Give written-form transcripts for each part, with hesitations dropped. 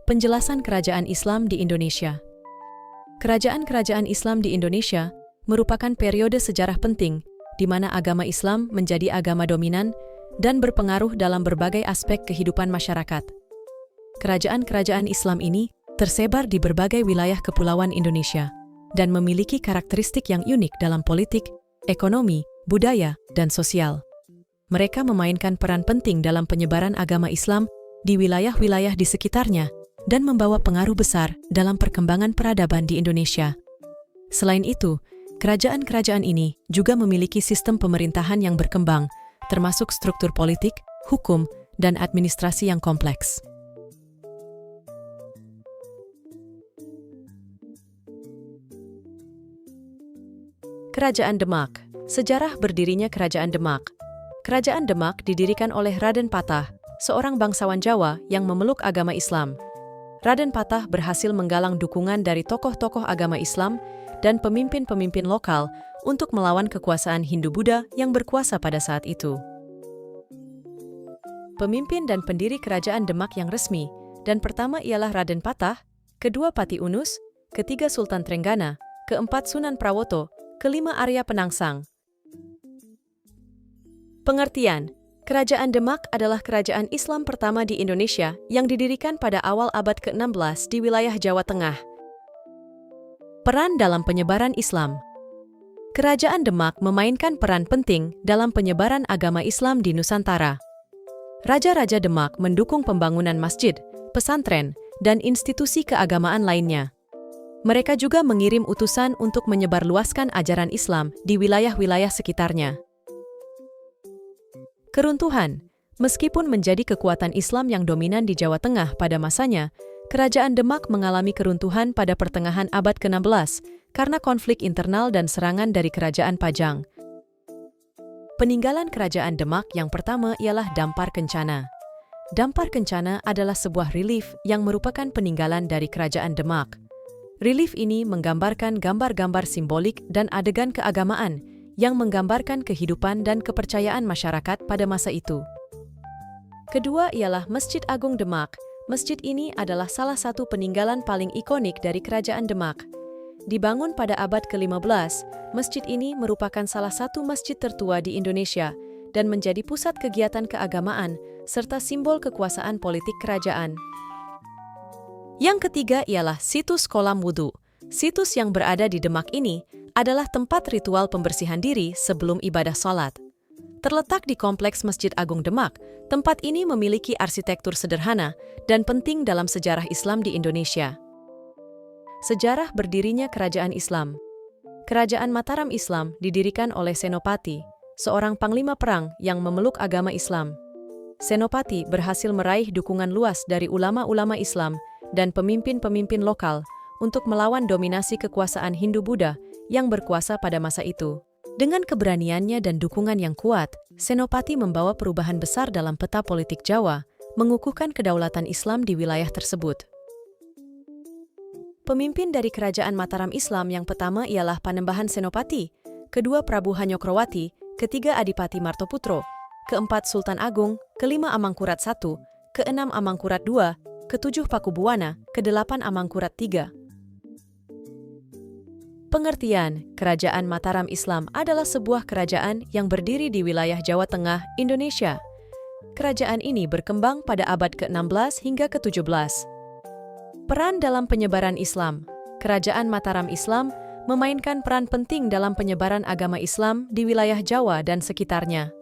Penjelasan Kerajaan Islam di Indonesia. Kerajaan-kerajaan Islam di Indonesia merupakan periode sejarah penting di mana agama Islam menjadi agama dominan dan berpengaruh dalam berbagai aspek kehidupan masyarakat. Kerajaan-kerajaan Islam ini tersebar di berbagai wilayah kepulauan Indonesia dan memiliki karakteristik yang unik dalam politik, ekonomi, budaya, dan sosial. Mereka memainkan peran penting dalam penyebaran agama Islam di wilayah-wilayah di sekitarnya dan membawa pengaruh besar dalam perkembangan peradaban di Indonesia. Selain itu, kerajaan-kerajaan ini juga memiliki sistem pemerintahan yang berkembang, termasuk struktur politik, hukum, dan administrasi yang kompleks. Kerajaan Demak. Sejarah berdirinya Kerajaan Demak. Kerajaan Demak didirikan oleh Raden Patah, seorang bangsawan Jawa yang memeluk agama Islam. Raden Patah berhasil menggalang dukungan dari tokoh-tokoh agama Islam dan pemimpin-pemimpin lokal untuk melawan kekuasaan Hindu-Buddha yang berkuasa pada saat itu. Pemimpin dan pendiri Kerajaan Demak yang resmi dan pertama ialah Raden Patah, kedua Pati Unus, ketiga Sultan Trenggana, keempat Sunan Prawoto, kelima Arya Penangsang. Pengertian: Kerajaan Demak adalah kerajaan Islam pertama di Indonesia yang didirikan pada awal abad ke-16 di wilayah Jawa Tengah. Peran dalam penyebaran Islam. Kerajaan Demak memainkan peran penting dalam penyebaran agama Islam di Nusantara. Raja-raja Demak mendukung pembangunan masjid, pesantren, dan institusi keagamaan lainnya. Mereka juga mengirim utusan untuk menyebarluaskan ajaran Islam di wilayah-wilayah sekitarnya. Keruntuhan. Meskipun menjadi kekuatan Islam yang dominan di Jawa Tengah pada masanya, Kerajaan Demak mengalami keruntuhan pada pertengahan abad ke-16 karena konflik internal dan serangan dari Kerajaan Pajang. Peninggalan Kerajaan Demak yang pertama ialah Dampar Kencana. Dampar Kencana adalah sebuah relief yang merupakan peninggalan dari Kerajaan Demak. Relief ini menggambarkan gambar-gambar simbolik dan adegan keagamaan yang menggambarkan kehidupan dan kepercayaan masyarakat pada masa itu. Kedua ialah Masjid Agung Demak. Masjid ini adalah salah satu peninggalan paling ikonik dari Kerajaan Demak. Dibangun pada abad ke-15, masjid ini merupakan salah satu masjid tertua di Indonesia dan menjadi pusat kegiatan keagamaan serta simbol kekuasaan politik kerajaan. Yang ketiga ialah situs kolam wudhu. Situs yang berada di Demak ini adalah tempat ritual pembersihan diri sebelum ibadah sholat. Terletak di Kompleks Masjid Agung Demak, tempat ini memiliki arsitektur sederhana dan penting dalam sejarah Islam di Indonesia. Sejarah berdirinya Kerajaan Islam. Kerajaan Mataram Islam didirikan oleh Senopati, seorang panglima perang yang memeluk agama Islam. Senopati berhasil meraih dukungan luas dari ulama-ulama Islam dan pemimpin-pemimpin lokal untuk melawan dominasi kekuasaan Hindu-Buddha yang berkuasa pada masa itu. Dengan keberaniannya dan dukungan yang kuat, Senopati membawa perubahan besar dalam peta politik Jawa, mengukuhkan kedaulatan Islam di wilayah tersebut. Pemimpin dari Kerajaan Mataram Islam yang pertama ialah Panembahan Senopati, kedua Prabu Hanyokroati, ketiga Adipati Martoputro, keempat Sultan Agung, kelima Amangkurat I, keenam Amangkurat II, ketujuh Pakubuwana, kedelapan Amangkurat III. Pengertian: Kerajaan Mataram Islam adalah sebuah kerajaan yang berdiri di wilayah Jawa Tengah, Indonesia. Kerajaan ini berkembang pada abad ke-16 hingga ke-17. Peran dalam penyebaran Islam. Kerajaan Mataram Islam memainkan peran penting dalam penyebaran agama Islam di wilayah Jawa dan sekitarnya.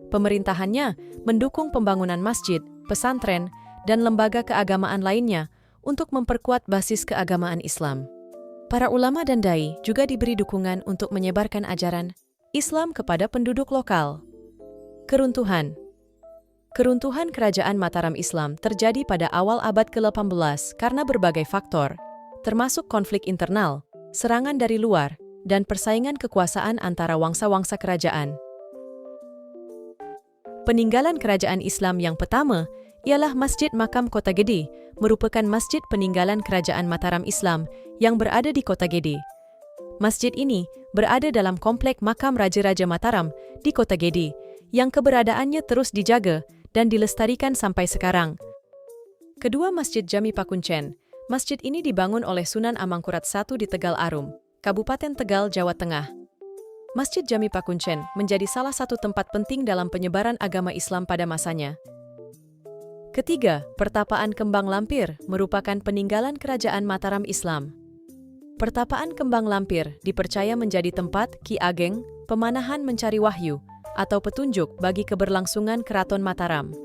Pemerintahannya mendukung pembangunan masjid, pesantren, dan lembaga keagamaan lainnya untuk memperkuat basis keagamaan Islam. Para ulama dan dai juga diberi dukungan untuk menyebarkan ajaran Islam kepada penduduk lokal. Keruntuhan. Keruntuhan Kerajaan Mataram Islam terjadi pada awal abad ke-18 karena berbagai faktor, termasuk konflik internal, serangan dari luar, dan persaingan kekuasaan antara wangsa-wangsa kerajaan. Peninggalan Kerajaan Islam yang pertama ialah Masjid Makam Kota Gede, merupakan masjid peninggalan Kerajaan Mataram Islam yang berada di Kota Gede. Masjid ini berada dalam komplek makam Raja-Raja Mataram di Kota Gede, yang keberadaannya terus dijaga dan dilestarikan sampai sekarang. Kedua, Masjid Jami Pakuncen. Masjid ini dibangun oleh Sunan Amangkurat I di Tegal Arum, Kabupaten Tegal, Jawa Tengah. Masjid Jami Pakuncen menjadi salah satu tempat penting dalam penyebaran agama Islam pada masanya. Ketiga, Pertapaan Kembang Lampir merupakan peninggalan Kerajaan Mataram Islam. Pertapaan Kembang Lampir dipercaya menjadi tempat Ki Ageng, pemanahan mencari wahyu, atau petunjuk bagi keberlangsungan Keraton Mataram.